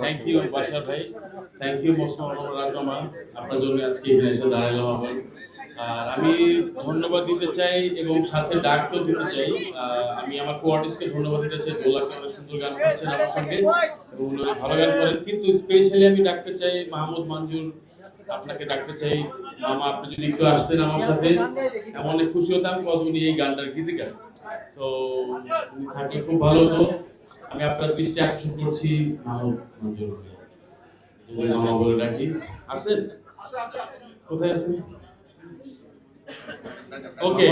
Thank you Bashar ভাই, thank you Mostafa rajma, আপনার জন্য আজকে এখানে এসে দাঁড়ালাম আবার। আর আমি ধন্যবাদ দিতে চাই এবং সাথে ডাকও দিতে চাই। আমি আমার কো আর্টিস্টকে ধন্যবাদ দিতে চাই, দোলাকে অনেক সুন্দর গান করছেন আমার সঙ্গে এবং উনি অনেক ভালো গান করেন। কিন্তু স্পেশালি আমি ডাকতে চাই মাহমুদ মঞ্জুর, আপনাকে ডাকতে চাই। মামা, আপনি যদি একটু আসতেন আমার সাথে, আমি অনেক খুশি হতাম, কজ উনি এই গানটার গীতিকার। সো উনি থাকলে খুব ভালো হতো। আমি আপনার দৃষ্টি আকর্ষণ করছি মাহমুদ মঞ্জুর, যদি মামা বলে ডাকি। আসেন, কোথায় আছেন? ওকে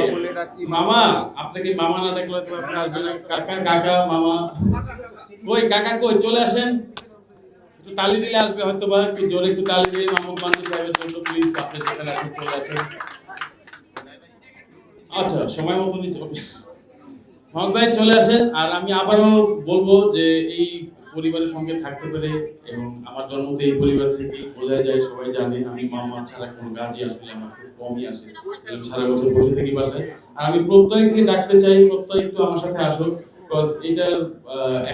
মামা, আপনাকে মামা না ডাকলে তো আপনি আসবেন না। কাকা, কাকা, মামা কই? কাকা কই? চলে আসেন, একটু তালি দিলে আসবে হয়তো বা। একটু জোরে একটু তালি দিয়ে মাহমুদ মঞ্জুর সাহেবের জন্য প্লিজ আপনি যেখানে আসেন চলে আসেন। আচ্ছা, সময় মতো নিচ্ছে। ওকে মাহমুদ ভাই চলে আসেন। আর আমি আবারও বলবো যে এই পরিবারের সঙ্গে থাকতে পেরে, এবং আমার জন্ম তো এই পরিবার থেকে, বোঝা যায়, সবাই জানে আমি মামা ছাড়া কোনো কাজই আসলে আমার খুব কমই আসে, সারা বছর বসে থাকি বাসায়। আর আমি প্রত্যয়কে ডাকতে চাই, প্রত্যয় একটু আমার সাথে আসো, বিকজ এটার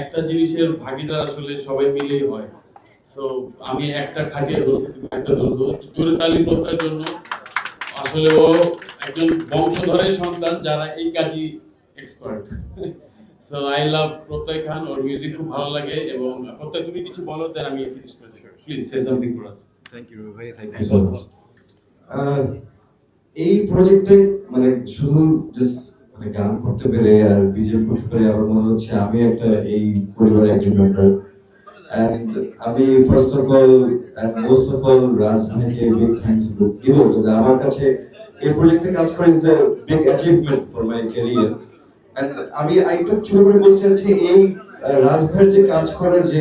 একটা জিনিসের ভাগিদার আসলে সবাই মিলেই হয়। সো আমি একটা খাটিয়ে ধরছি, তুমি একটা ধরছো, জোরে তালি প্রত্যয়ের জন্য। আসলে ও একজন বংশধরের সন্তান যারা এই কাজই এক্সপার্ট। সো আই লাভ প্রত্যয় খান, ওর মিউজিক খুব ভালো লাগে। এবং প্রত্যয়, তুমি কিছু বলো, দেন আমি ফিনিশ করে দেব। Please say something for us. Thank you ভাই, থ্যাংক ইউ সো মাচ। এই প্রজেক্টে মানে শুধু জাস্ট মানে গান করতে পেরে আর বিজেপি করতে পেরে আমার মনে হচ্ছে আমি একটা এই পরিবারের একজন মেম্বার। এন্ড আমি first of all and most of all Raj ভাইকে বিগ থ্যাঙ্কস দিব, বিকজ আমার কাছে এই প্রজেক্টে কাজ করা is a big achievement for my career. And আমি একটু ছোট করে বলতে চাচ্ছি, এই রাজ ভাইয়ের যে কাজ করার যে